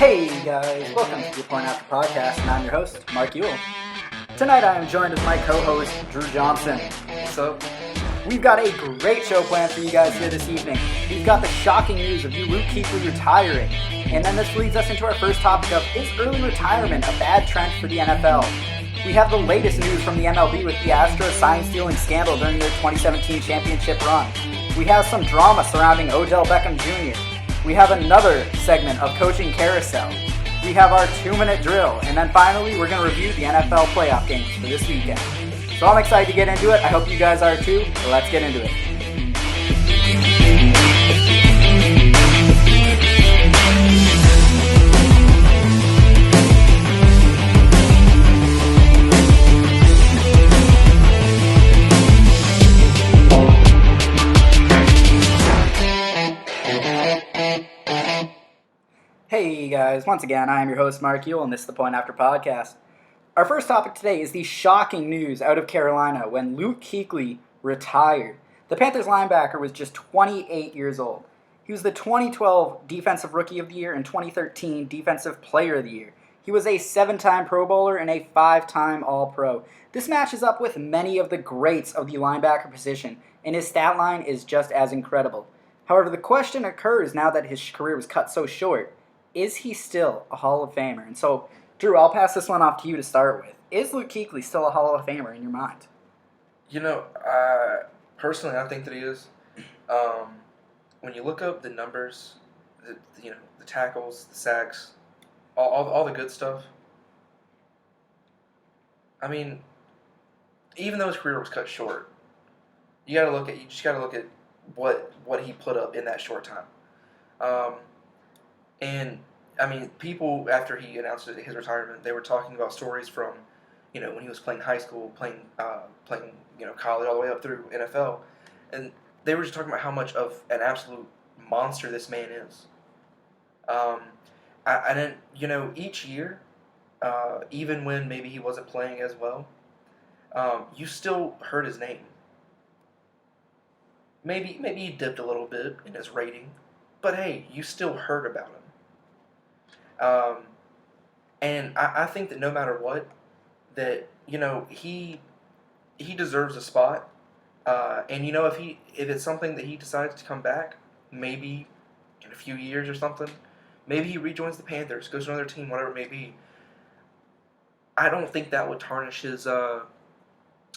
Hey guys, welcome to the Point After Podcast, and I'm your host, Mark Ewell. Tonight I am joined with my co-host, Drew Johnson. So, we've got a great show planned for you guys here this evening. We've got the shocking news of Luke Kuechly retiring, and then this leads us into our first topic of, is early retirement a bad trend for the NFL? We have the latest news from the MLB with the Astros sign-stealing scandal during their 2017 championship run. We have some drama surrounding Odell Beckham Jr. We have another segment of Coaching Carousel. We have our 2-minute drill. And then finally, we're going to review the NFL playoff games for this weekend. So I'm excited to get into it. I hope you guys are too. So let's get into it. Hey guys, once again, I am your host Mark Ewell, and this is the Point After Podcast. Our first topic today is the shocking news out of Carolina when Luke Kuechly retired. The Panthers linebacker was just 28 years old. He was the 2012 Defensive Rookie of the Year and 2013 Defensive Player of the Year. He was a 7-time Pro Bowler and a 5-time All-Pro. This matches up with many of the greats of the linebacker position, and his stat line is just as incredible. However, the question occurs now that his career was cut so short. Is he still a Hall of Famer? And so, Drew, I'll pass this one off to you to start with. Is Luke Kuechly still a Hall of Famer in your mind? You know, personally, I think that he is. When you look up the numbers, the tackles, the sacks, all the good stuff. I mean, even though his career was cut short, you just gotta look at what he put up in that short time. And I mean, people after he announced his retirement, they were talking about stories from, when he was playing high school, playing college, all the way up through NFL, and they were just talking about how much of an absolute monster this man is. Each year, even when maybe he wasn't playing as well, you still heard his name. Maybe he dipped a little bit in his rating, but hey, you still heard about him. And I think that no matter what, that he deserves a spot. And if it's something that he decides to come back, maybe in a few years or something, maybe he rejoins the Panthers, goes to another team, whatever it may be. I don't think that would tarnish his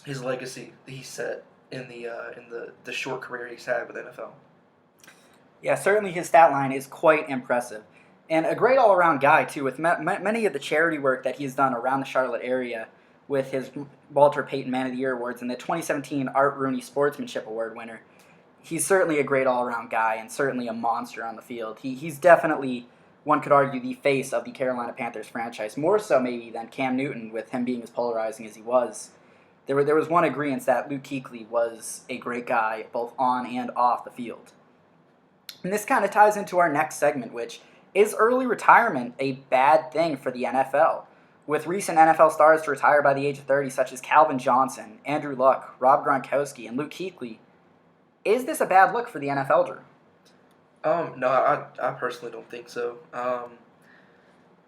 legacy that he set in the short career he's had with NFL. Yeah, certainly his stat line is quite impressive. And a great all-around guy, too, with many of the charity work that he's done around the Charlotte area with his Walter Payton Man of the Year Awards and the 2017 Art Rooney Sportsmanship Award winner. He's certainly a great all-around guy and certainly a monster on the field. He's definitely, one could argue, the face of the Carolina Panthers franchise, more so maybe than Cam Newton, with him being as polarizing as he was. There was one agreement that Luke Kuechly was a great guy both on and off the field. And this kind of ties into our next segment, which is early retirement a bad thing for the NFL? With recent NFL stars to retire by the age of 30, such as Calvin Johnson, Andrew Luck, Rob Gronkowski, and Luke Kuechly, is this a bad look for the NFL, Drew? No, I personally don't think so.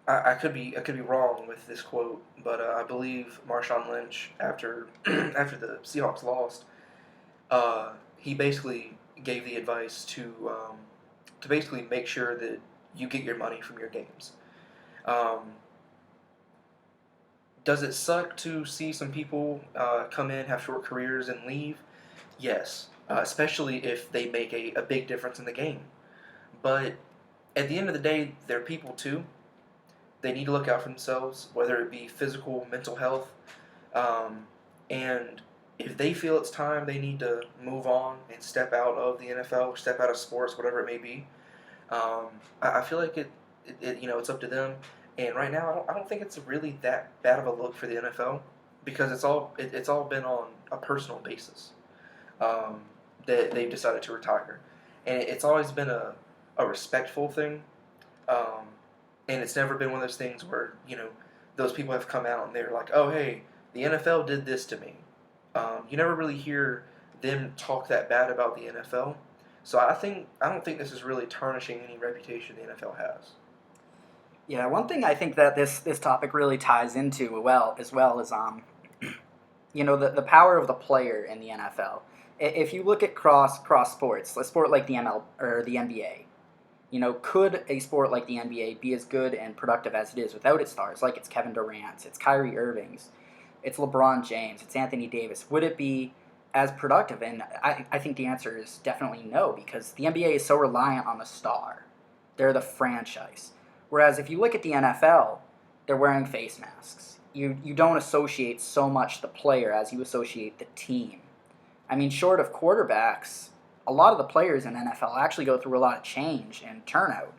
I could be wrong with this quote, but I believe Marshawn Lynch, after the Seahawks lost, he basically gave the advice to basically make sure that you get your money from your games. Does it suck to see some people come in, have short careers, and leave? Yes, especially if they make a big difference in the game. But at the end of the day, they're people too. They need to look out for themselves, whether it be physical, mental health. And if they feel it's time, they need to move on and step out of the NFL, step out of sports, whatever it may be. I feel like it's up to them. And right now, I don't think it's really that bad of a look for the NFL because it's all been on a personal basis that they've decided to retire, and it's always been a respectful thing, and it's never been one of those things where those people have come out and they're like, oh hey, the NFL did this to me. You never really hear them talk that bad about the NFL. So I don't think this is really tarnishing any reputation the NFL has. Yeah, one thing I think that this topic really ties into well is the power of the player in the NFL. If you look at cross sports, a sport like the ML or the NBA, could a sport like the NBA be as good and productive as it is without its stars, like it's Kevin Durant's, it's Kyrie Irving's, it's LeBron James, it's Anthony Davis? Would it be as productive? And I think the answer is definitely no, because the NBA is so reliant on the star. They're the franchise. Whereas if you look at the NFL, they're wearing face masks. You don't associate so much the player as you associate the team. I mean, short of quarterbacks, a lot of the players in NFL actually go through a lot of change and turnout.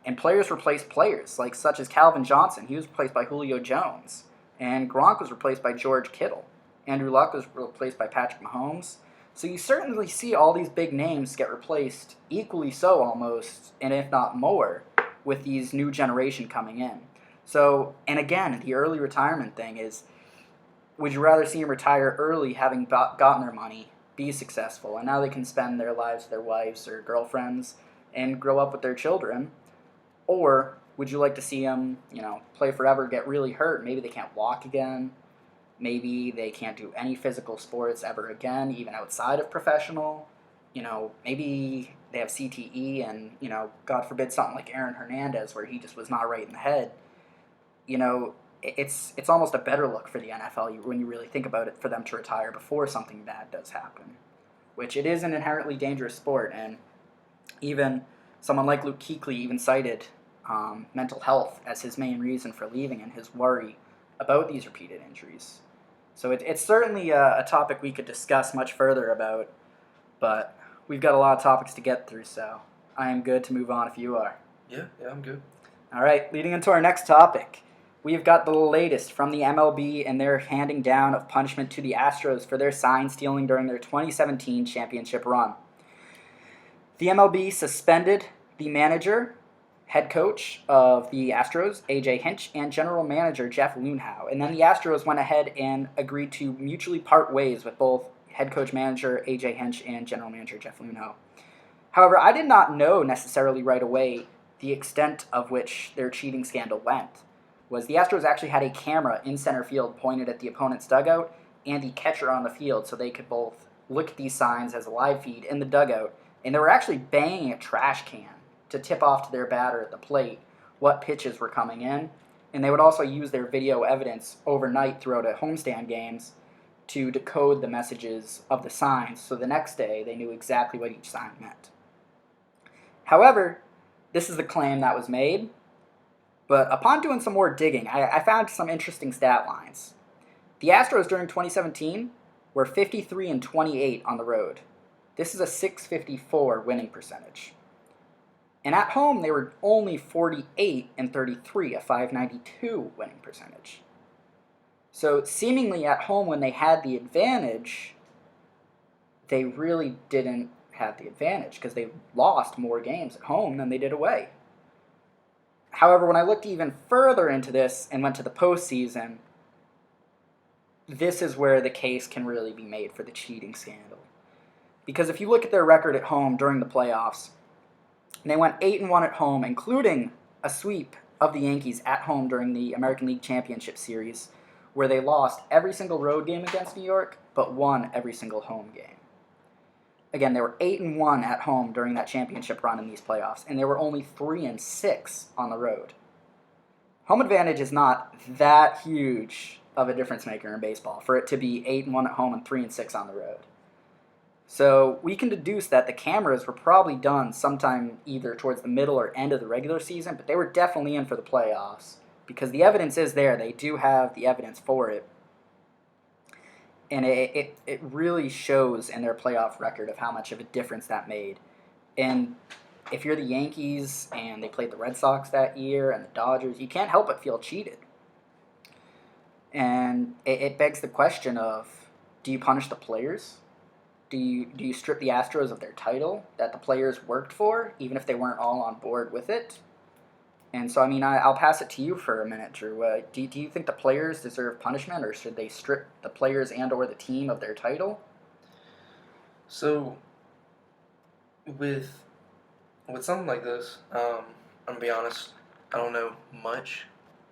And players replace players, like such as Calvin Johnson. He was replaced by Julio Jones. And Gronk was replaced by George Kittle. Andrew Luck was replaced by Patrick Mahomes. So you certainly see all these big names get replaced equally so almost, and if not more, with these new generation coming in. So, and again, the early retirement thing is, would you rather see them retire early having gotten their money, be successful, and now they can spend their lives with their wives or girlfriends and grow up with their children? Or would you like to see them, play forever, get really hurt? Maybe they can't walk again. Maybe they can't do any physical sports ever again, even outside of professional. Maybe they have CTE and, God forbid, something like Aaron Hernandez where he just was not right in the head. It's almost a better look for the NFL when you really think about it, for them to retire before something bad does happen, which it is an inherently dangerous sport. And even someone like Luke Kuechly even cited mental health as his main reason for leaving and his worry about these repeated injuries. So it's certainly a topic we could discuss much further about, but we've got a lot of topics to get through, so I am good to move on if you are. Yeah, I'm good. All right, leading into our next topic, we've got the latest from the MLB and their handing down of punishment to the Astros for their sign stealing during their 2017 championship run. The MLB suspended the manager, head coach of the Astros, A.J. Hinch, and general manager Jeff Luhnow. And then the Astros went ahead and agreed to mutually part ways with both head coach manager A.J. Hinch and general manager Jeff Luhnow. However, I did not know necessarily right away the extent of which their cheating scandal went. Was the Astros actually had a camera in center field pointed at the opponent's dugout and the catcher on the field, so they could both look at these signs as a live feed in the dugout, and they were actually banging a trash can to tip off to their batter at the plate what pitches were coming in. And they would also use their video evidence overnight throughout at homestand games to decode the messages of the signs, so the next day they knew exactly what each sign meant. However, this is the claim that was made, but upon doing some more digging, I found some interesting stat lines. The Astros during 2017 were 53-28 on the road. This is a .654 winning percentage. And at home, they were only 48-33, a .592 winning percentage. So seemingly at home, when they had the advantage, they really didn't have the advantage because they lost more games at home than they did away. However, when I looked even further into this and went to the postseason, this is where the case can really be made for the cheating scandal. Because if you look at their record at home during the playoffs, they went 8-1 at home, including a sweep of the Yankees at home during the American League Championship Series, where they lost every single road game against New York, but won every single home game. Again, they were 8-1 at home during that championship run in these playoffs, and they were only 3-6 on the road. Home advantage is not that huge of a difference maker in baseball for it to be 8-1 at home and 3-6 on the road. So we can deduce that the cameras were probably done sometime either towards the middle or end of the regular season, but they were definitely in for the playoffs because the evidence is there. They do have the evidence for it. And it really shows in their playoff record of how much of a difference that made. And if you're the Yankees and they played the Red Sox that year and the Dodgers, you can't help but feel cheated. And it begs the question of, do you punish the players? Do you strip the Astros of their title that the players worked for, even if they weren't all on board with it? And so, I'll pass it to you for a minute, Drew. Do you think the players deserve punishment, or should they strip the players and or the team of their title? So, with something like this, I'm going to be honest, I don't know much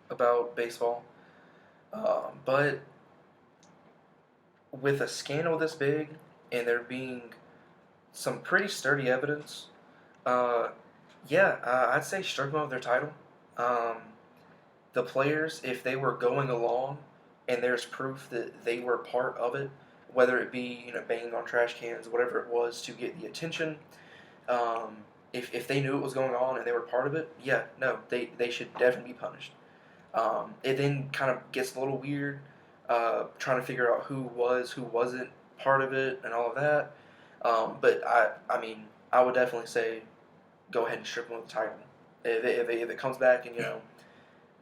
about baseball, but with a scandal this big and there being some pretty sturdy evidence, uh, yeah, I'd say strip them of their title. Um, the players, if they were going along and there's proof that they were part of it, whether it be banging on trash cans, whatever it was to get the attention, um, if they knew it was going on and they were part of it, yeah, no, they should definitely be punished. It then kind of gets a little weird, trying to figure out who wasn't part of it and all of that. But I mean, I would definitely say go ahead and strip them of the title. If it comes back and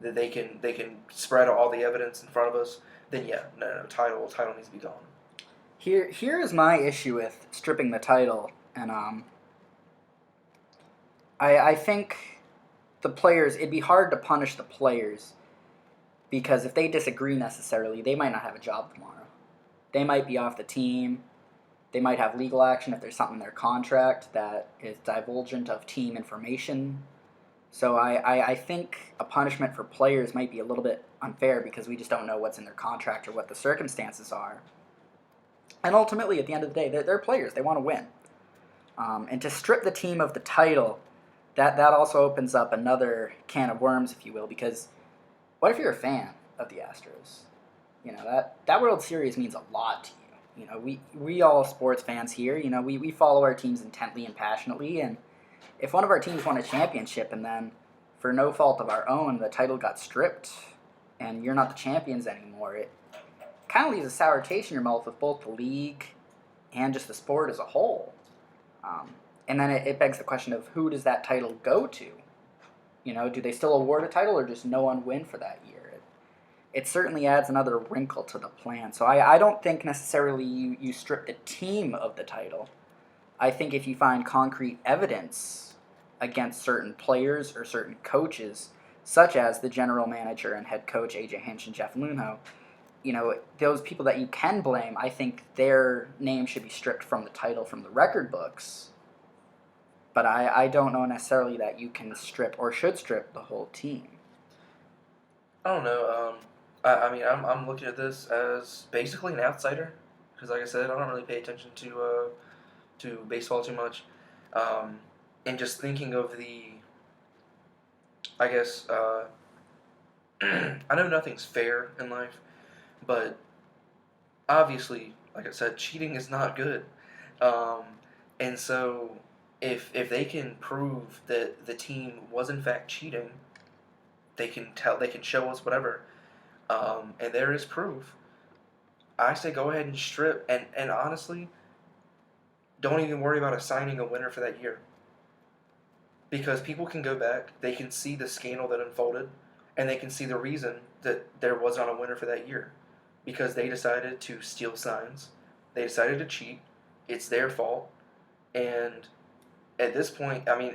that they can spread all the evidence in front of us, then yeah, no, title needs to be gone. Here is my issue with stripping the title, and I think the players, it'd be hard to punish the players because if they disagree necessarily, they might not have a job tomorrow. They might be off the team. They might have legal action if there's something in their contract that is divulgent of team information. So I think a punishment for players might be a little bit unfair because we just don't know what's in their contract or what the circumstances are. And ultimately, at the end of the day, they're players. They want to win. And to strip the team of the title, that also opens up another can of worms, if you will, because what if you're a fan of the Astros? That World Series means a lot to you. We all sports fans here, we follow our teams intently and passionately, and if one of our teams won a championship and then, for no fault of our own, the title got stripped and you're not the champions anymore, it kind of leaves a sour taste in your mouth with both the league and just the sport as a whole. And then it begs the question of who does that title go to? Do they still award a title or just no one win for that year? It certainly adds another wrinkle to the plan. So I don't think necessarily you strip the team of the title. I think if you find concrete evidence against certain players or certain coaches, such as the general manager and head coach A.J. Hinch and Jeff Luhnow, those people that you can blame, I think their name should be stripped from the title from the record books. But I don't know necessarily that you can strip or should strip the whole team. I don't know. I mean, I'm looking at this as basically an outsider because, like I said, I don't really pay attention to baseball too much, and just thinking of I guess, I know nothing's fair in life, but obviously, like I said, cheating is not good, and so if they can prove that the team was in fact cheating, they can show us whatever, and there is proof. I say go ahead and strip, and honestly, don't even worry about assigning a winner for that year. Because people can go back, they can see the scandal that unfolded, and they can see the reason that there was not a winner for that year. Because they decided to steal signs, they decided to cheat, it's their fault, and at this point, I mean,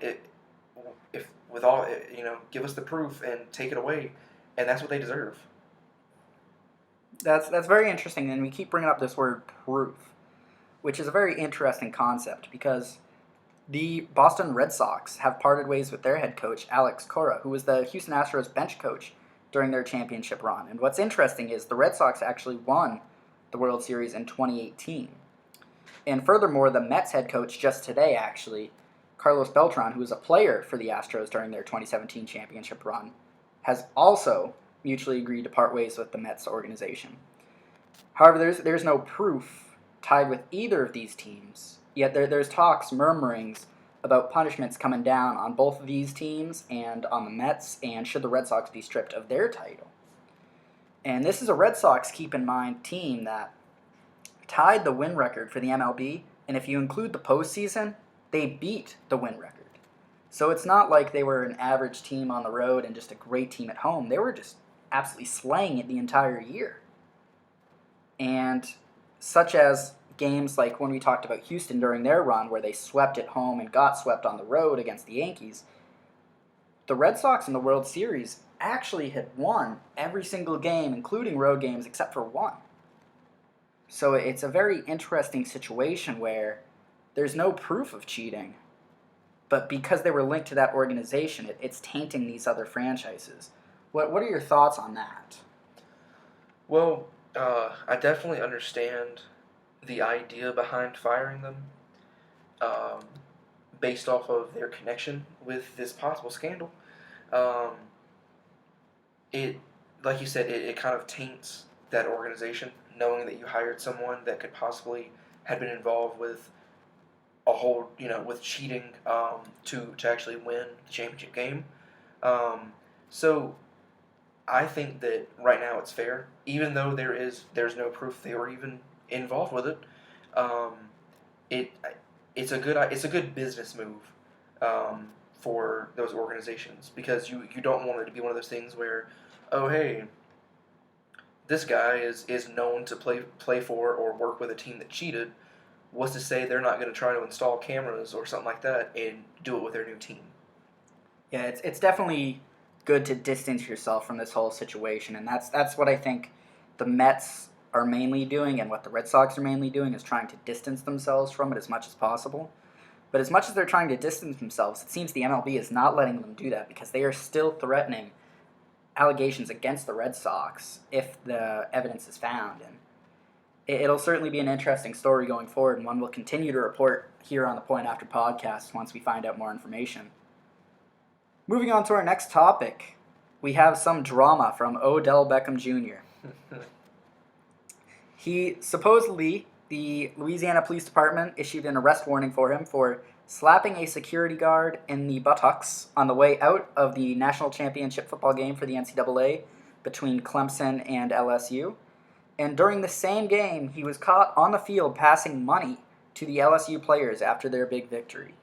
if with all, give us the proof and take it away, and that's what they deserve. That's very interesting, and we keep bringing up this word proof, which is a very interesting concept because the Boston Red Sox have parted ways with their head coach, Alex Cora, who was the Houston Astros bench coach during their championship run. And what's interesting is the Red Sox actually won the World Series in 2018. And furthermore, the Mets head coach just today, actually, Carlos Beltran, who was a player for the Astros during their 2017 championship run, has also mutually agreed to part ways with the Mets organization. However, there's no proof tied with either of these teams, yet there's talks, murmurings, about punishments coming down on both of these teams and on the Mets, and should the Red Sox be stripped of their title. And this is a Red Sox, keep in mind, team that tied the win record for the MLB, and if you include the postseason, they beat the win record. So it's not like they were an average team on the road and just a great team at home. They were just absolutely slaying it the entire year. And such as games like when we talked about Houston during their run where they swept at home and got swept on the road against the Yankees, the Red Sox in the World Series actually had won every single game, including road games, except for one. So it's a very interesting situation where there's no proof of cheating, but because they were linked to that organization, it's tainting these other franchises. What are your thoughts on that? Well, I definitely understand the idea behind firing them, um, based off of their connection with this possible scandal. Um, it, like you said, it kind of taints that organization, knowing that you hired someone that could possibly have been involved with a whole, with cheating, to actually win the championship game. Um, so I think that right now it's fair, even though there's no proof they were even involved with it. Um, it it's a good business move, for those organizations, because you don't want it to be one of those things where, oh hey, this guy is known to play for or work with a team that cheated. What's to say they're not going to try to install cameras or something like that and do it with their new team? Yeah, it's definitely good to distance yourself from this whole situation, and that's what I think the Mets are mainly doing, and what the Red Sox are mainly doing is trying to distance themselves from it as much as possible. But as much as they're trying to distance themselves, it seems the MLB is not letting them do that because they are still threatening allegations against the Red Sox if the evidence is found. And it'll certainly be an interesting story going forward, and one we'll continue to report here on the Point After podcast once we find out more information. Moving on to our next topic, we have some drama from Odell Beckham Jr. He supposedly, the Louisiana Police Department issued an arrest warning for him for slapping a security guard in the buttocks on the way out of the national championship football game for the NCAA between Clemson and LSU. And during the same game, he was caught on the field passing money to the LSU players after their big victory,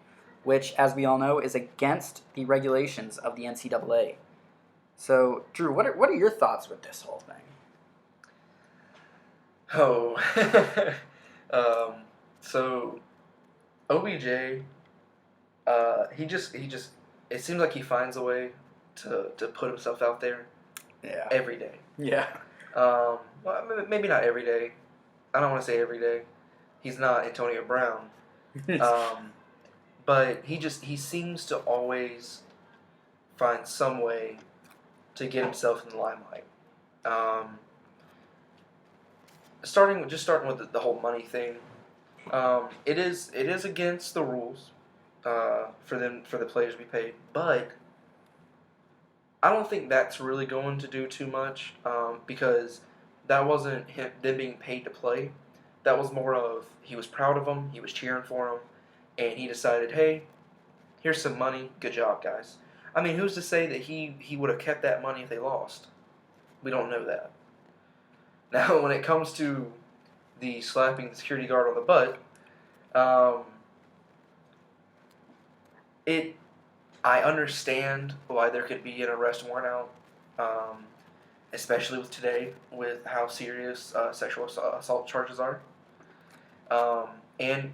which, as we all know, is against the regulations of the NCAA. So, Drew, what are your thoughts with this whole thing? Oh, so OBJ, he just it seems like he finds a way to put himself out there Yeah. every day. Yeah. Well, maybe not every day. I don't want to say every day. He's not Antonio Brown. But he seems to always find some way to get himself in the limelight. Starting with the whole money thing. It is against the rules, for the players to be paid, but I don't think that's really going to do too much, because that wasn't them being paid to play. That was more of, he was proud of them, he was cheering for them, and he decided, hey, here's some money, good job, guys. I mean, who's to say that he would have kept that money if they lost? We don't know that. Now, when it comes to the slapping the security guard on the butt, I understand why there could be an arrest warrant out, especially with today, with how serious sexual assault charges are. And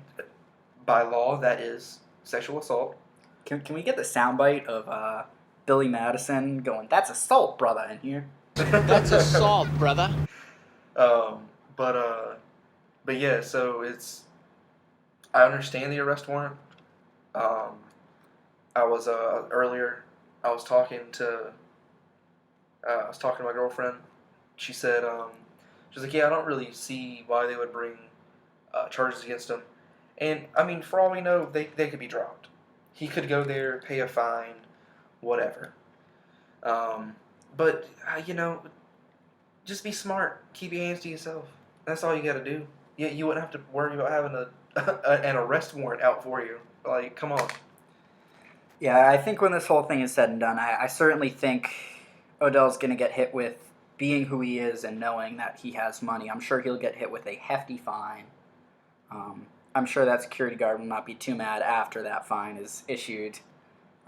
by law, that is sexual assault. Can we get the soundbite of Billy Madison going, "That's assault, brother," in here? That's assault, brother. But yeah, so I understand the arrest warrant. I was earlier. I was talking to my girlfriend. She said, she was like, yeah, I don't really see why they would bring charges against him. And I mean, for all we know, they could be dropped. He could go there, pay a fine, whatever. But just be smart. Keep your hands to yourself. That's all you got to do. You wouldn't have to worry about having an arrest warrant out for you. Like, come on. Yeah, I think when this whole thing is said and done, I certainly think Odell's going to get hit with being who he is and knowing that he has money. I'm sure he'll get hit with a hefty fine. I'm sure that security guard will not be too mad after that fine is issued.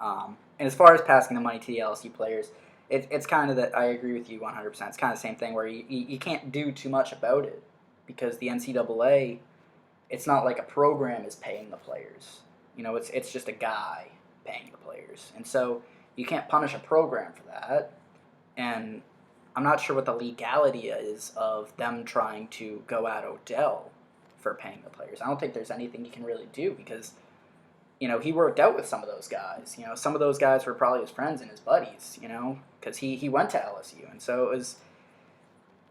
And as far as passing the money to the LSU players, it's kind of that, I agree with you 100%. It's kind of the same thing where you can't do too much about it because the NCAA, it's not like a program is paying the players. It's just a guy paying the players. And so you can't punish a program for that. And I'm not sure what the legality is of them trying to go at Odell for paying the players. I don't think there's anything you can really do because he worked out with some of those guys. Some of those guys were probably his friends and his buddies, because he went to LSU. And so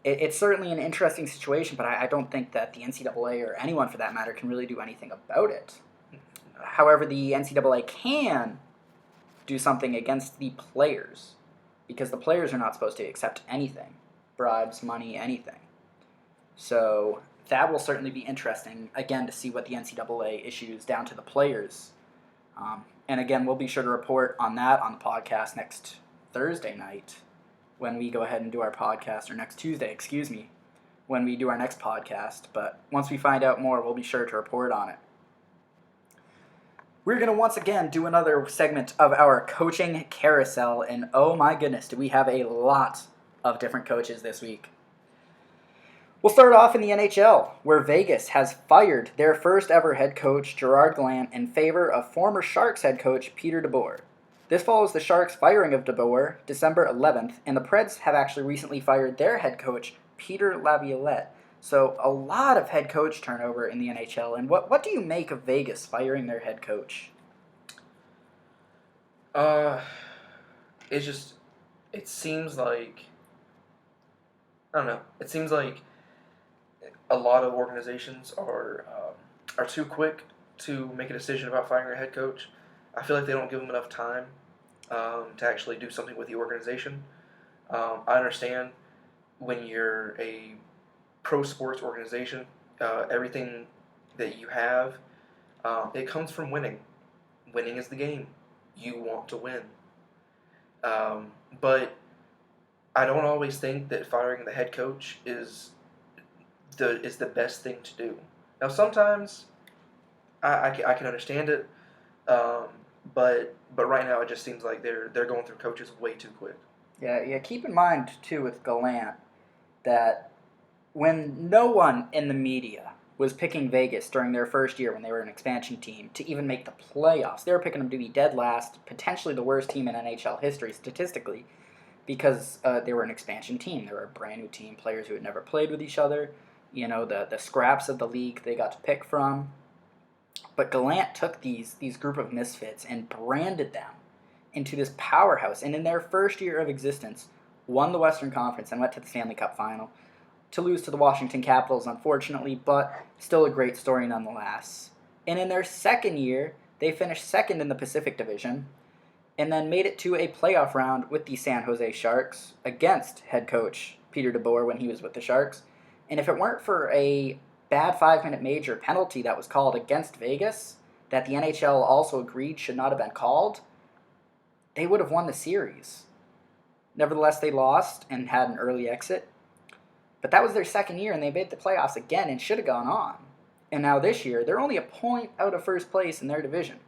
it's certainly an interesting situation, but I don't think that the NCAA or anyone for that matter can really do anything about it. However, the NCAA can do something against the players, because the players are not supposed to accept anything, bribes, money, anything. So that will certainly be interesting, again, to see what the NCAA issues down to the players. And again, we'll be sure to report on that on the podcast next Thursday night when we go ahead and do our podcast, or next Tuesday, when we do our next podcast. But once we find out more, we'll be sure to report on it. We're going to once again do another segment of our coaching carousel, and oh my goodness, do we have a lot of different coaches this week. We'll start off in the NHL, where Vegas has fired their first ever head coach, Gerard Gallant, in favor of former Sharks head coach Peter DeBoer. This follows the Sharks' firing of DeBoer December 11th, and the Preds have actually recently fired their head coach, Peter Laviolette. So a lot of head coach turnover in the NHL. And what do you make of Vegas firing their head coach? It seems like, I don't know. It seems like a lot of organizations are too quick to make a decision about firing a head coach. I feel like they don't give them enough time to actually do something with the organization. I understand when you're a pro sports organization, everything that you have, it comes from winning. Winning is the game. You want to win. But I don't always think that firing the head coach is the best thing to do. Now, sometimes I can understand it, but right now it just seems like they're going through coaches way too quick. Yeah. Keep in mind too with Gallant that when no one in the media was picking Vegas during their first year when they were an expansion team to even make the playoffs, they were picking them to be dead last, potentially the worst team in NHL history statistically, because they were an expansion team. They were a brand new team, players who had never played with each other. The scraps of the league they got to pick from. But Gallant took these group of misfits and branded them into this powerhouse. And in their first year of existence, won the Western Conference and went to the Stanley Cup Final, to lose to the Washington Capitals, unfortunately, but still a great story nonetheless. And in their second year, they finished second in the Pacific Division, and then made it to a playoff round with the San Jose Sharks against head coach Peter DeBoer when he was with the Sharks. And if it weren't for a bad 5-minute major penalty that was called against Vegas, that the NHL also agreed should not have been called, they would have won the series. Nevertheless, they lost and had an early exit. But that was their second year, and they made the playoffs again and should have gone on. And now this year, they're only a point out of first place in their division.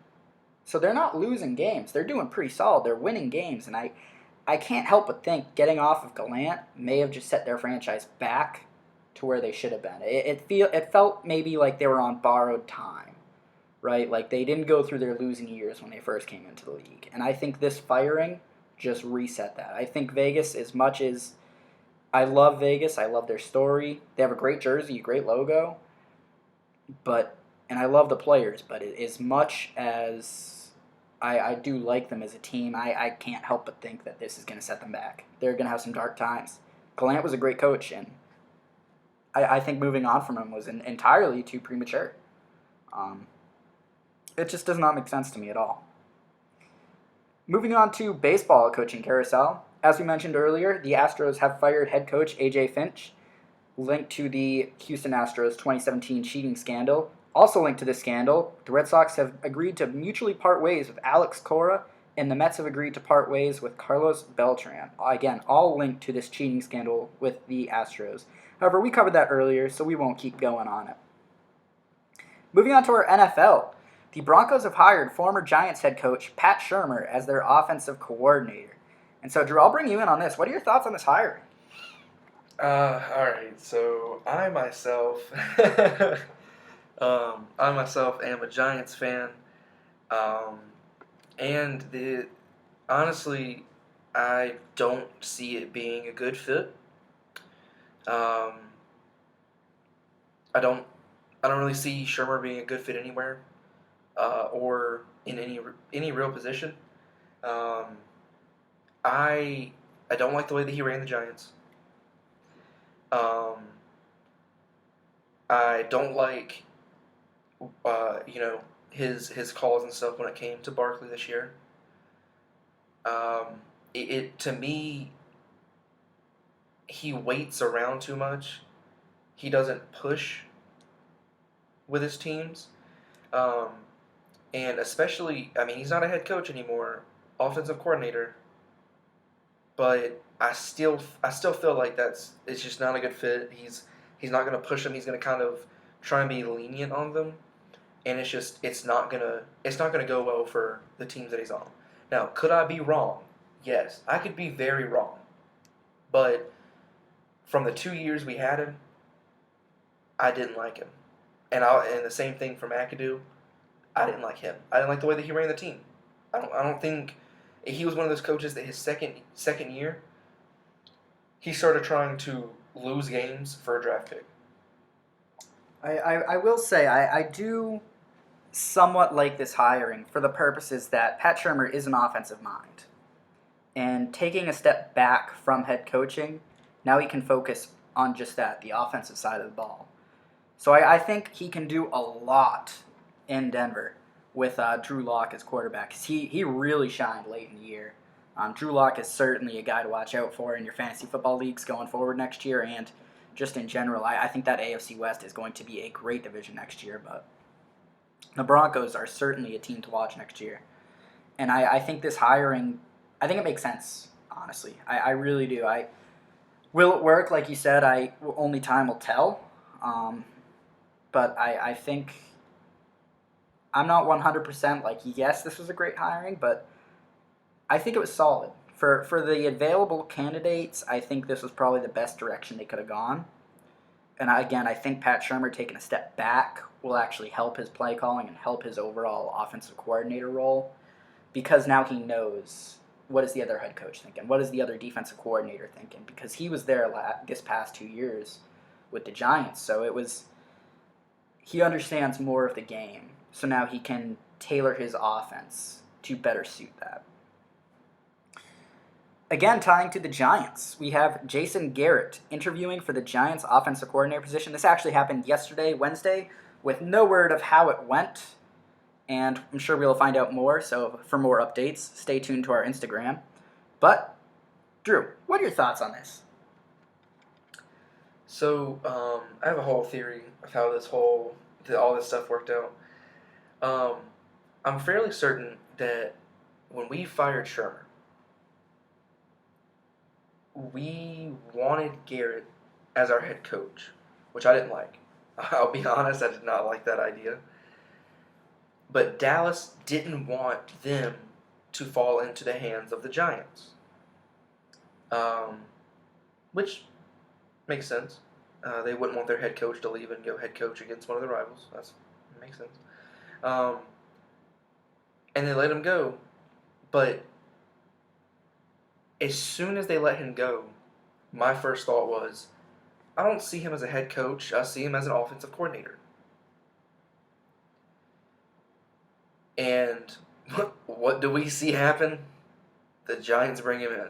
So they're not losing games. They're doing pretty solid. They're winning games. And I can't help but think getting off of Gallant may have just set their franchise back to where they should have been. It felt maybe like they were on borrowed time, right? Like they didn't go through their losing years when they first came into the league. And I think this firing just reset that. I think Vegas, as much as I love Vegas, I love their story. They have a great jersey, a great logo, and I love the players. But as much as I do like them as a team, I can't help but think that this is going to set them back. They're going to have some dark times. Gallant was a great coach, and I think moving on from him was entirely too premature. It just does not make sense to me at all. Moving on to baseball coaching carousel. As we mentioned earlier, the Astros have fired head coach A.J. Finch, linked to the Houston Astros 2017 cheating scandal. Also linked to this scandal, the Red Sox have agreed to mutually part ways with Alex Cora, and the Mets have agreed to part ways with Carlos Beltran. Again, all linked to this cheating scandal with the Astros. However, we covered that earlier, so we won't keep going on it. Moving on to our NFL. The Broncos have hired former Giants head coach Pat Shurmur as their offensive coordinator. And so, Drew, I'll bring you in on this. What are your thoughts on this hiring? All right. So I myself, am a Giants fan, and honestly, I don't see it being a good fit. I don't really see Shurmur being a good fit anywhere, or in any real position. I don't like the way that he ran the Giants. I don't like his calls and stuff when it came to Barkley this year. It to me, he waits around too much. He doesn't push with his teams, and especially, I mean, he's not a head coach anymore, offensive coordinator. But I still feel like it's just not a good fit. He's not going to push them. He's going to kind of try and be lenient on them, and it's not gonna go well for the teams that he's on. Now, could I be wrong? Yes, I could be very wrong. But from the 2 years we had him, I didn't like him, and the same thing for McAdoo. I didn't like him. I didn't like the way that he ran the team. I don't think he was one of those coaches that his second year, he started trying to lose games for a draft pick. I will say I do somewhat like this hiring for the purposes that Pat Shurmur is an offensive mind. And taking a step back from head coaching, now he can focus on just that, the offensive side of the ball. So I think he can do a lot in Denver with Drew Lock as quarterback, because he really shined late in the year. Drew Lock is certainly a guy to watch out for in your fantasy football leagues going forward next year, and just in general, I think that AFC West is going to be a great division next year, but the Broncos are certainly a team to watch next year. And I think this hiring, I think it makes sense, honestly. I really do. Will it work? Like you said, only time will tell. But I think I'm not 100% like, yes, this was a great hiring, but I think it was solid. For the available candidates, I think this was probably the best direction they could have gone. And again, I think Pat Shurmur taking a step back will actually help his play calling and help his overall offensive coordinator role, because now he knows what is the other head coach thinking, what is the other defensive coordinator thinking, because he was there this past 2 years with the Giants, so he understands more of the game, so now he can tailor his offense to better suit that. Again, tying to the Giants, we have Jason Garrett interviewing for the Giants offensive coordinator position. This actually happened yesterday, Wednesday, with no word of how it went, and I'm sure we'll find out more, so for more updates, stay tuned to our Instagram. But, Drew, what are your thoughts on this? So, I have a whole theory of how all this stuff worked out. I'm fairly certain that when we fired Shurmur, we wanted Garrett as our head coach, which I didn't like. I'll be honest, I did not like that idea. But Dallas didn't want them to fall into the hands of the Giants, which makes sense. They wouldn't want their head coach to leave and go head coach against one of the rivals. That makes sense. And they let him go, but as soon as they let him go, my first thought was, I don't see him as a head coach. I see him as an offensive coordinator. And what do we see happen? The Giants bring him in.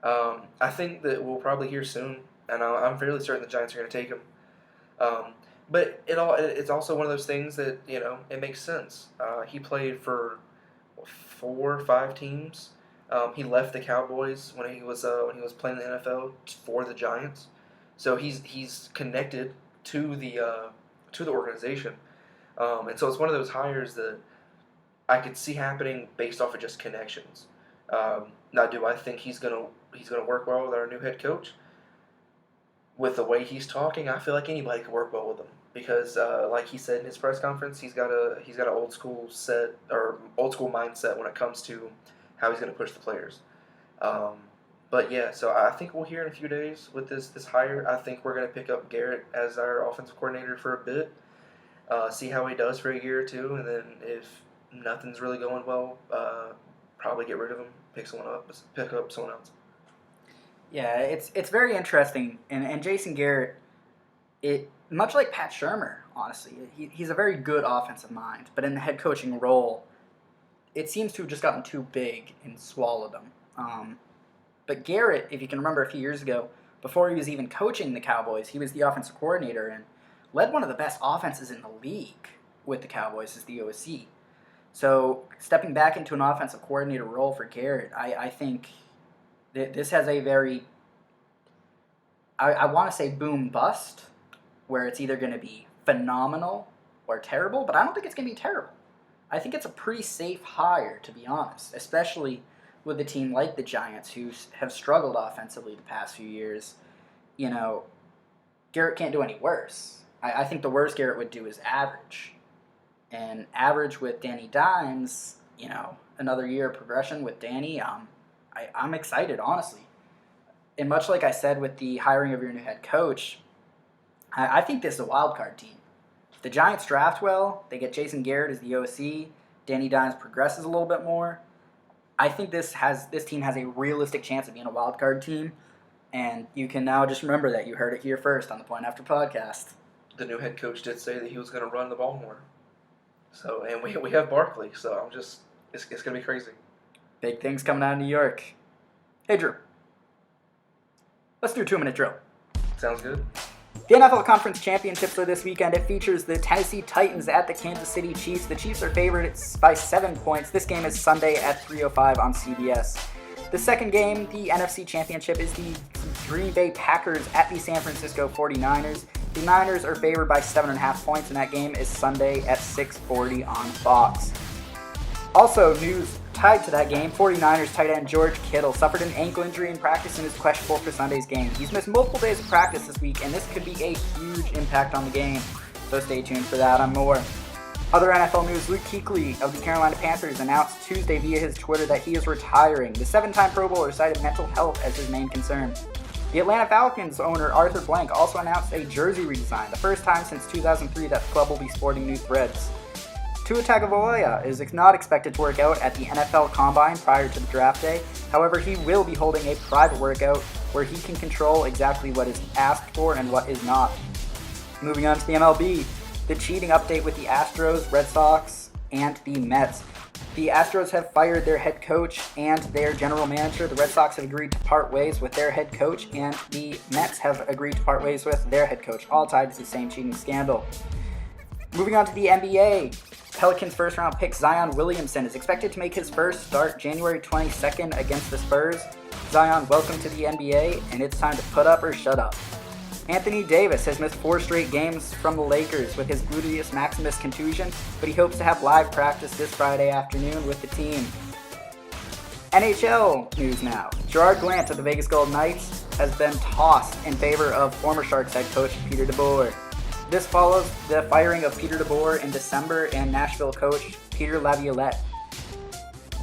I think that we'll probably hear soon, and I'm fairly certain the Giants are going to take him. But it's also one of those things that, it makes sense. He played for 4 or 5 teams. He left the Cowboys when he was playing in the NFL for the Giants, so he's connected to the organization, and so it's one of those hires that I could see happening based off of just connections. Now, do I think he's gonna work well with our new head coach? With the way he's talking, I feel like anybody could work well with him, because, like he said in his press conference, he's got an old school mindset when it comes to how he's going to push the players. But yeah, so I think we'll hear in a few days with this hire. I think we're going to pick up Garrett as our offensive coordinator for a bit, see how he does for a year or two, and then if nothing's really going well, probably get rid of him, pick up someone else. Yeah, it's very interesting, and Jason Garrett, much like Pat Shurmur, honestly, he's a very good offensive mind, but in the head coaching role, it seems to have just gotten too big and swallowed them. But Garrett, if you can remember a few years ago, before he was even coaching the Cowboys, he was the offensive coordinator and led one of the best offenses in the league with the Cowboys as the OC. So stepping back into an offensive coordinator role for Garrett, I think this has a very, I want to say boom bust, where it's either going to be phenomenal or terrible, but I don't think it's going to be terrible. I think it's a pretty safe hire, to be honest, especially with a team like the Giants who have struggled offensively the past few years. You know, Garrett can't do any worse. I think the worst Garrett would do is average. And average with Danny Dimes, you know, another year of progression with Danny, I'm excited, honestly. And much like I said with the hiring of your new head coach, I think this is a wild card team. If the Giants draft well, they get Jason Garrett as the OC, Danny Dimes progresses a little bit more, I think this team has a realistic chance of being a wild card team. And you can now just remember that you heard it here first on the Point After podcast. The new head coach did say that he was going to run the ball more. So, and we have Barkley, so it's going to be crazy. Big things coming out of New York. Hey, Drew. Let's do a 2-minute drill. Sounds good. The NFL Conference Championships are this weekend. It features the Tennessee Titans at the Kansas City Chiefs. The Chiefs are favored by 7 points. This game is Sunday at 3:05 on CBS. The second game, the NFC Championship, is the Green Bay Packers at the San Francisco 49ers. The Niners are favored by 7.5 points, and that game is Sunday at 6:40 on Fox. Also, news tied to that game, 49ers tight end George Kittle suffered an ankle injury in practice and is questionable for Sunday's game. He's missed multiple days of practice this week, and this could be a huge impact on the game. So stay tuned for that and more. Other NFL news, Luke Kuechly of the Carolina Panthers announced Tuesday via his Twitter that he is retiring. The 7-time Pro Bowler cited mental health as his main concern. The Atlanta Falcons owner Arthur Blank also announced a jersey redesign, the first time since 2003 that the club will be sporting new threads. Tua Tagovailoa is not expected to work out at the NFL Combine prior to the draft day. However, he will be holding a private workout where he can control exactly what is asked for and what is not. Moving on to the MLB, the cheating update with the Astros, Red Sox, and the Mets. The Astros have fired their head coach and their general manager. The Red Sox have agreed to part ways with their head coach, and the Mets have agreed to part ways with their head coach, all tied to the same cheating scandal. Moving on to the NBA, Pelicans first-round pick Zion Williamson is expected to make his first start January 22nd against the Spurs. Zion, welcome to the NBA, and it's time to put up or shut up. Anthony Davis has missed 4 straight games from the Lakers with his gluteus maximus contusion, but he hopes to have live practice this Friday afternoon with the team. NHL news now. Gerard Gallant of the Vegas Golden Knights has been tossed in favor of former Sharks head coach Peter DeBoer. This follows the firing of Peter DeBoer in December and Nashville coach Peter Laviolette.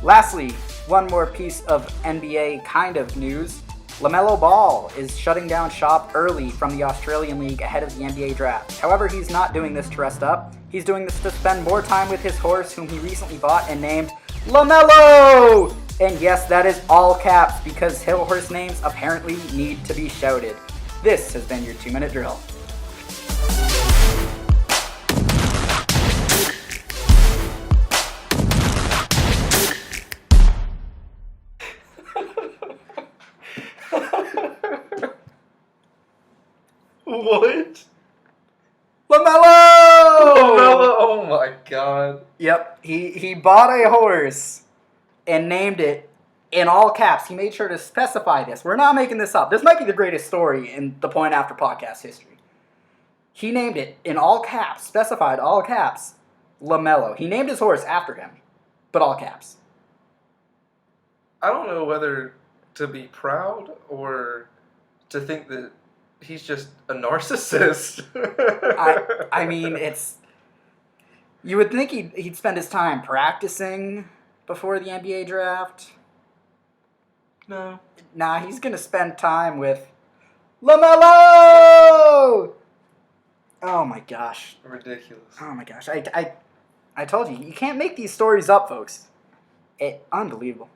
Lastly, one more piece of NBA kind of news. LaMelo Ball is shutting down shop early from the Australian League ahead of the NBA draft. However, he's not doing this to rest up. He's doing this to spend more time with his horse, whom he recently bought and named LaMelo! And yes, that is all caps because hill horse names apparently need to be shouted. This has been your 2-minute drill. What? LaMelo! Oh my god. Yep, he bought a horse and named it in all caps. He made sure to specify this. We're not making this up. This might be the greatest story in the Point After podcast history. He named it in all caps, specified all caps, LaMelo. He named his horse after him, but all caps. I don't know whether to be proud or to think that he's just a narcissist. I mean, it's... You would think he'd spend his time practicing before the NBA draft. No. Nah, he's going to spend time with LaMelo! Oh my gosh. Ridiculous. Oh my gosh. I told you, you can't make these stories up, folks. Unbelievable.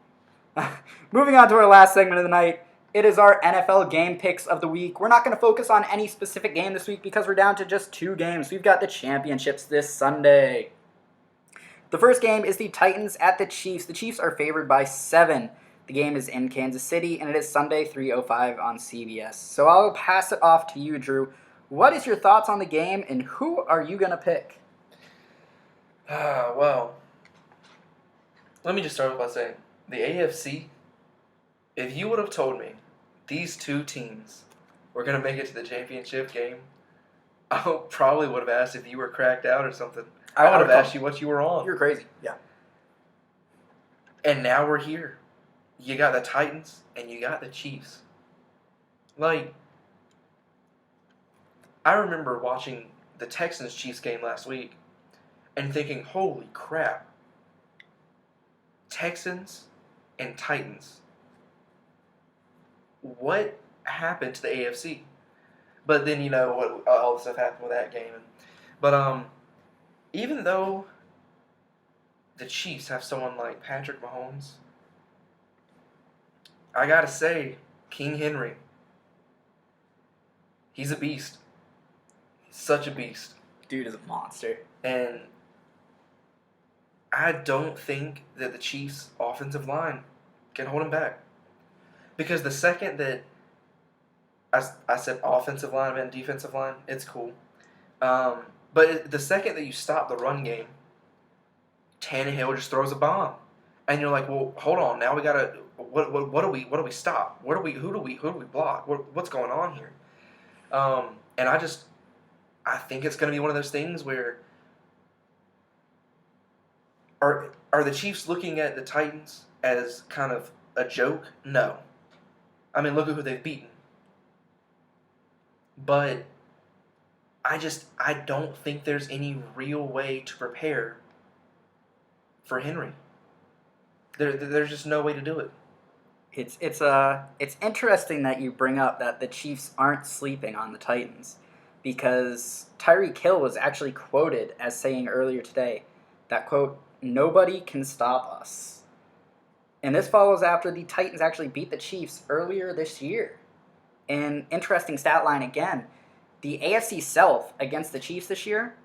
Moving on to our last segment of the night. It is our NFL game picks of the week. We're not going to focus on any specific game this week because we're down to just 2 games. We've got the championships this Sunday. The first game is the Titans at the Chiefs. The Chiefs are favored by 7. The game is in Kansas City, and it is Sunday, 3:05 on CBS. So I'll pass it off to you, Drew. What is your thoughts on the game, and who are you going to pick? Well, let me just start off by saying, the AFC, if you would have told me these two teams were going to make it to the championship game, I probably would have asked if you were cracked out or something. I would have asked you what you were on. You're crazy. Yeah. And now we're here. You got the Titans and you got the Chiefs. Like, I remember watching the Texans-Chiefs game last week and thinking, holy crap. Texans and Titans. What happened to the AFC? But then, you know, what all the stuff happened with that game. But even though the Chiefs have someone like Patrick Mahomes, I gotta say, King Henry, he's a beast. Such a beast. Dude is a monster. And I don't think that the Chiefs' offensive line can hold him back. Because the second that I said offensive line, I meant defensive line, it's cool. But the second that you stop the run game, Tannehill just throws a bomb. And you're like, well, hold on, now we gotta what do we stop? Who do we block? What's going on here? And I think it's gonna be one of those things where are the Chiefs looking at the Titans as kind of a joke? No. I mean, look at who they've beaten. But I don't think there's any real way to prepare for Henry. There's just no way to do it. It's interesting that you bring up that the Chiefs aren't sleeping on the Titans, because Tyreek Hill was actually quoted as saying earlier today that, quote, "Nobody can stop us." And this follows after the Titans actually beat the Chiefs earlier this year. And interesting stat line again, the AFC South against the Chiefs this year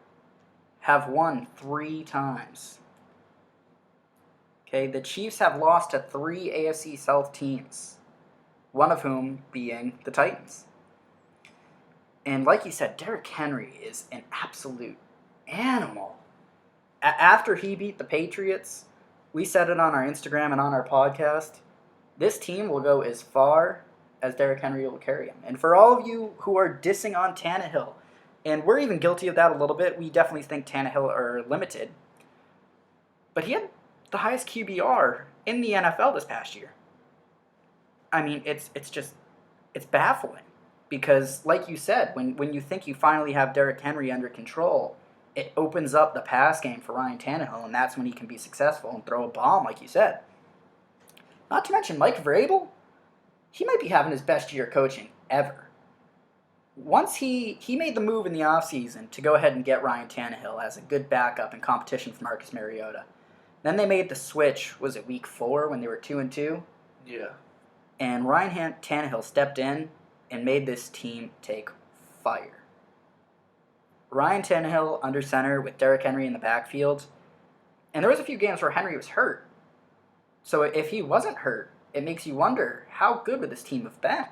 have won 3 times. Okay, the Chiefs have lost to 3 AFC South teams, one of whom being the Titans. And like you said, Derrick Henry is an absolute animal. After he beat the Patriots, we said it on our Instagram and on our podcast, this team will go as far as Derrick Henry will carry him. And for all of you who are dissing on Tannehill, and we're even guilty of that a little bit, we definitely think Tannehill are limited. But he had the highest QBR in the NFL this past year. I mean, it's baffling. Because, like you said, when you think you finally have Derrick Henry under control, it opens up the pass game for Ryan Tannehill, and that's when he can be successful and throw a bomb, like you said. Not to mention Mike Vrabel, he might be having his best year coaching ever. Once he made the move in the offseason to go ahead and get Ryan Tannehill as a good backup and competition for Marcus Mariota. Then they made the switch, was it week 4 when they were 2-2? Yeah. And Ryan Tannehill stepped in and made this team take fire. Ryan Tannehill under center with Derrick Henry in the backfield. And there was a few games where Henry was hurt. So if he wasn't hurt, it makes you wonder, how good would this team have been?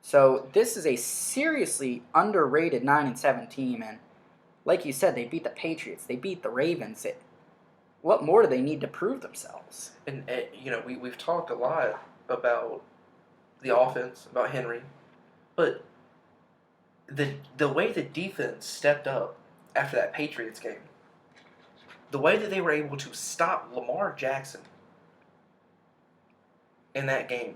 So this is a seriously underrated 9-7 team. And like you said, they beat the Patriots. They beat the Ravens. What more do they need to prove themselves? And you know, we've talked a lot about the offense, about Henry. But the way the defense stepped up after that Patriots game, the way that they were able to stop Lamar Jackson in that game,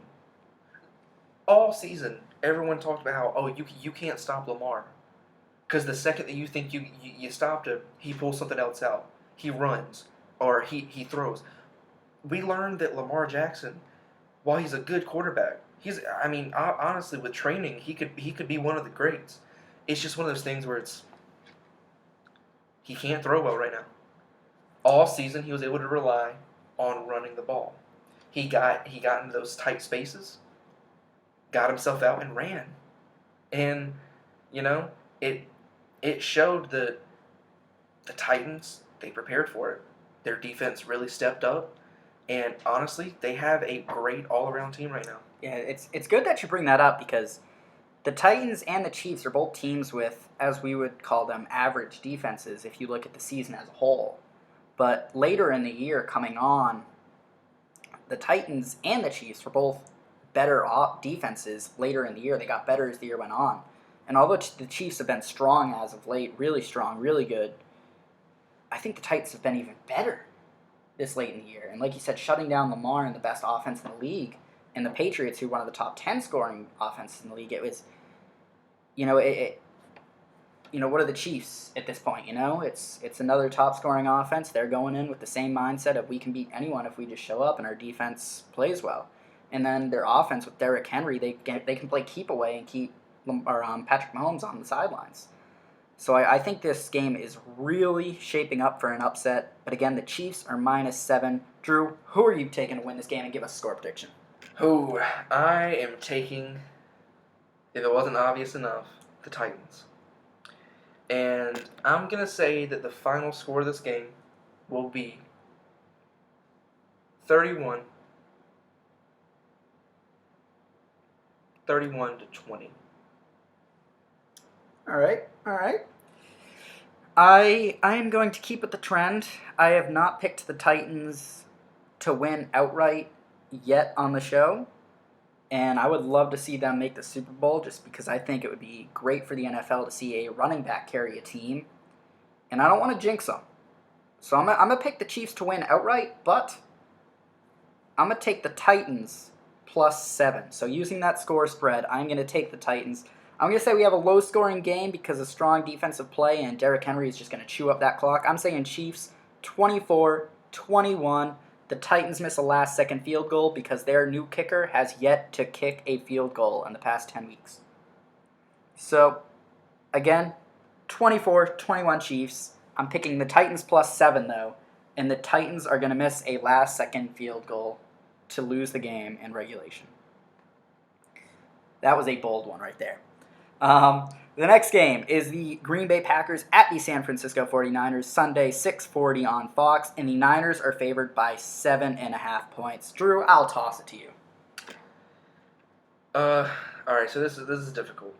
all season, everyone talked about how, you can't stop Lamar. Because the second that you think you stopped him, he pulls something else out. He runs. Or he throws. We learned that Lamar Jackson, while he's a good quarterback, honestly, with training, he could be one of the greats. It's just one of those things where he can't throw well right now. All season, he was able to rely on running the ball. He got into those tight spaces, got himself out and ran. And, you know, it showed that the Titans, they prepared for it. Their defense really stepped up. And honestly, they have a great all-around team right now. Yeah, it's good that you bring that up because the Titans and the Chiefs are both teams with, as we would call them, average defenses if you look at the season as a whole. But later in the year coming on, the Titans and the Chiefs were both better defenses later in the year. They got better as the year went on. And although the Chiefs have been strong as of late, really strong, really good, I think the Titans have been even better this late in the year. And like you said, shutting down Lamar and the best offense in the league, and the Patriots, who are one of the top 10 scoring offenses in the league, it was, what are the Chiefs at this point? It's another top scoring offense. They're going in with the same mindset of we can beat anyone if we just show up and our defense plays well. And then their offense with Derrick Henry, they can play keep away and keep Patrick Mahomes on the sidelines. So I think this game is really shaping up for an upset. But again, the Chiefs are -7. Drew, who are you taking to win this game, and give us a score prediction? Who I am taking, if it wasn't obvious enough, the Titans. And I'm going to say that the final score of this game will be 31 to 20. All right. I am going to keep with the trend. I have not picked the Titans to win outright yet on the show, and I would love to see them make the Super Bowl just because I think it would be great for the NFL to see a running back carry a team, and I don't want to jinx them. So I'm going to pick the Chiefs to win outright, but I'm going to take the Titans +7. So using that score spread, I'm going to take the Titans. I'm going to say we have a low-scoring game because of strong defensive play, and Derrick Henry is just going to chew up that clock. I'm saying Chiefs 24-21. The Titans miss a last-second field goal because their new kicker has yet to kick a field goal in the past 10 weeks. So, again, 24-21 Chiefs. I'm picking the Titans +7, though, and the Titans are going to miss a last-second field goal to lose the game in regulation. That was a bold one right there. The next game is the Green Bay Packers at the San Francisco 49ers, Sunday, 6:40 on Fox, and the Niners are favored by 7.5 points. Drew, I'll toss it to you. All right. So this is difficult.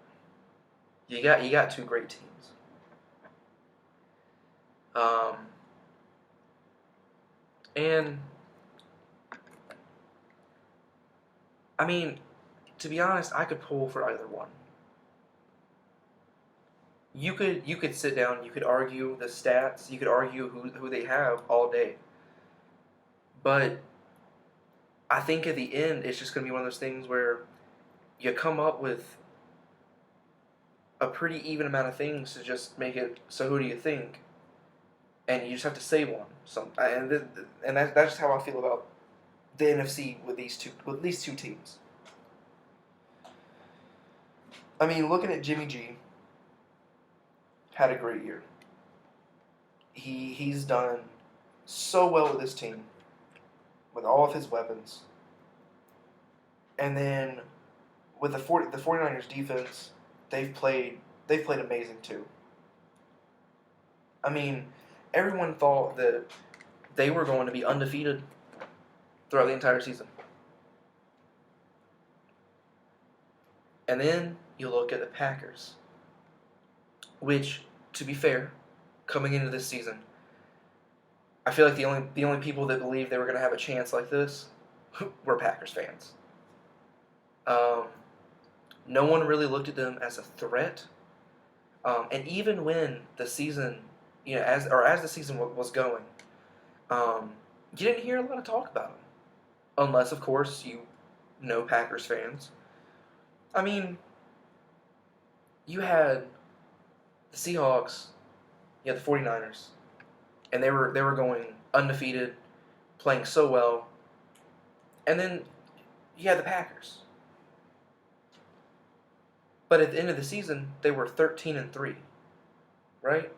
You got two great teams. And I mean, to be honest, I could pull for either one. You could sit down, you could argue the stats, you could argue who they have all day. But I think at the end it's just going to be one of those things where you come up with a pretty even amount of things to just make it so who do you think? And you just have to say one. And that's just how I feel about the NFC with these two teams. I mean, looking at Jimmy G, had a great year. He's done so well with his team, with all of his weapons. And then with the 49ers defense, they've played amazing too. I mean, everyone thought that they were going to be undefeated throughout the entire season. And then you look at the Packers, which, to be fair, coming into this season, I feel like the only people that believed they were going to have a chance like this were Packers fans. No one really looked at them as a threat, and even when the season, as the season was going, you didn't hear a lot of talk about them, unless of course you know Packers fans. I mean, you had the Seahawks, you had the 49ers, and they were going undefeated, playing so well, and then you had the Packers. But at the end of the season, they were 13-3, right?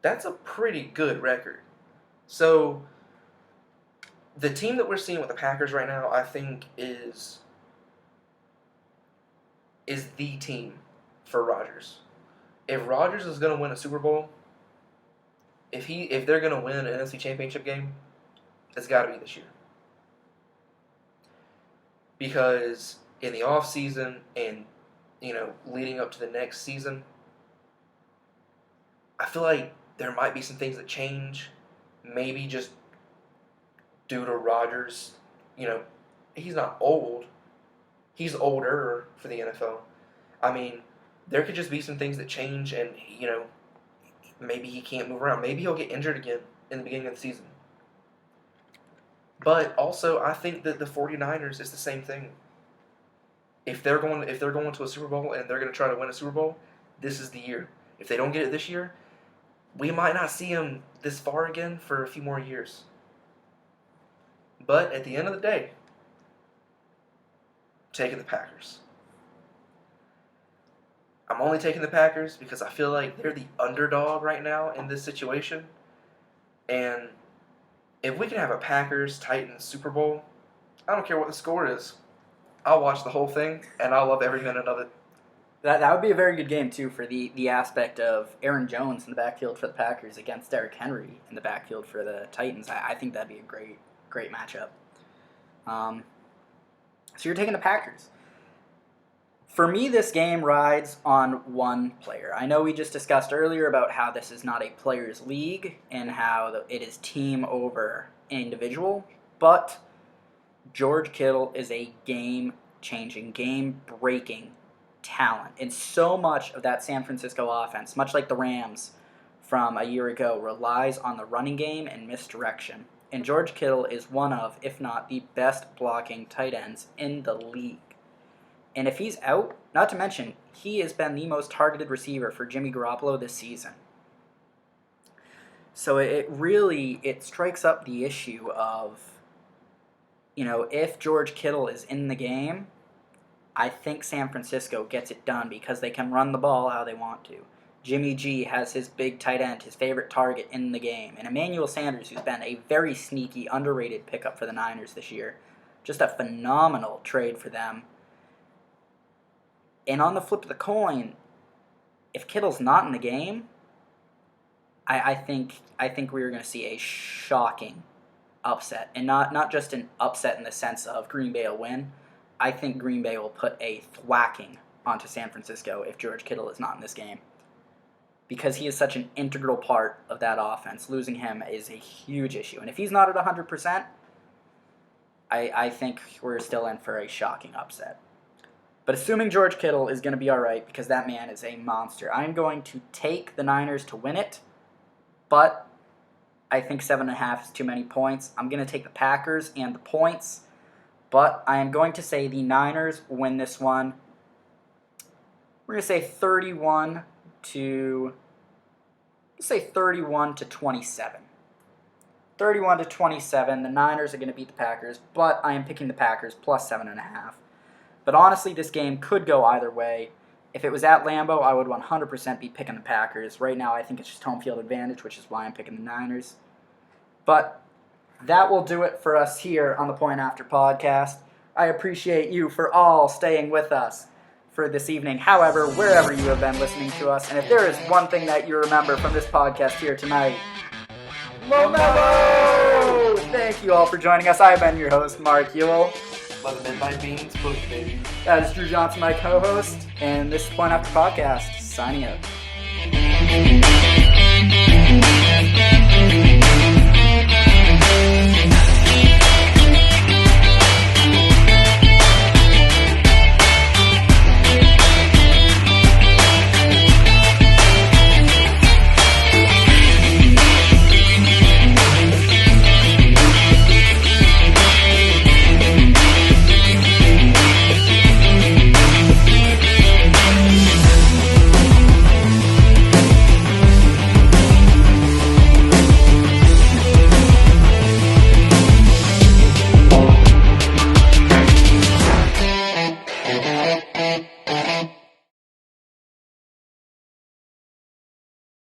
That's a pretty good record. So the team that we're seeing with the Packers right now, I think, is the team for Rodgers. If Rodgers is going to win a Super Bowl, if they're gonna win an NFC Championship game, it's got to be this year. Because in the off season and leading up to the next season, I feel like there might be some things that change. Maybe just due to Rodgers, he's not old. He's older for the NFL. I mean, there could just be some things that change and, maybe he can't move around. Maybe he'll get injured again in the beginning of the season. But also, I think that the 49ers is the same thing. If they're going to a Super Bowl and they're going to try to win a Super Bowl, this is the year. If they don't get it this year, we might not see them this far again for a few more years. But at the end of the day, I'm taking the Packers. I'm only taking the Packers because I feel like they're the underdog right now in this situation. And if we can have a Packers-Titans Super Bowl, I don't care what the score is. I'll watch the whole thing, and I'll love every minute of it. That would be a very good game, too, for the aspect of Aaron Jones in the backfield for the Packers against Derrick Henry in the backfield for the Titans. I think that'd be a great matchup. So you're taking the Packers. For me, this game rides on one player. I know we just discussed earlier about how this is not a players' league and how it is team over individual, but George Kittle is a game-changing, game-breaking talent. And so much of that San Francisco offense, much like the Rams from a year ago, relies on the running game and misdirection. And George Kittle is one of, if not the best blocking tight ends in the league. And if he's out, not to mention, he has been the most targeted receiver for Jimmy Garoppolo this season. So it strikes up the issue of, if George Kittle is in the game, I think San Francisco gets it done because they can run the ball how they want to. Jimmy G has his big tight end, his favorite target in the game. And Emmanuel Sanders, who's been a very sneaky, underrated pickup for the Niners this year. Just a phenomenal trade for them. And on the flip of the coin, if Kittle's not in the game, I think we are going to see a shocking upset. And not just an upset in the sense of Green Bay will win. I think Green Bay will put a thwacking onto San Francisco if George Kittle is not in this game. Because he is such an integral part of that offense. Losing him is a huge issue. And if he's not at 100%, I think we're still in for a shocking upset. But assuming George Kittle is going to be all right, because that man is a monster, I'm going to take the Niners to win it, but I think 7.5 is too many points. I'm going to take the Packers and the points, but I am going to say the Niners win this one. We're going to say 31 to 27. 31 to 27. The Niners are going to beat the Packers, but I am picking the Packers plus 7.5. But honestly, this game could go either way. If it was at Lambeau, I would 100% be picking the Packers. Right now, I think it's just home field advantage, which is why I'm picking the Niners. But that will do it for us here on the Point After podcast. I appreciate you for all staying with us for this evening. However, wherever you have been listening to us, and if there is one thing that you remember from this podcast here tonight, Lambeau! Thank you all for joining us. I've been your host, Mark Ewell. Let the midnight beans push, baby. That is Drew Johnson, my co-host, and this is Point After Podcast, signing out.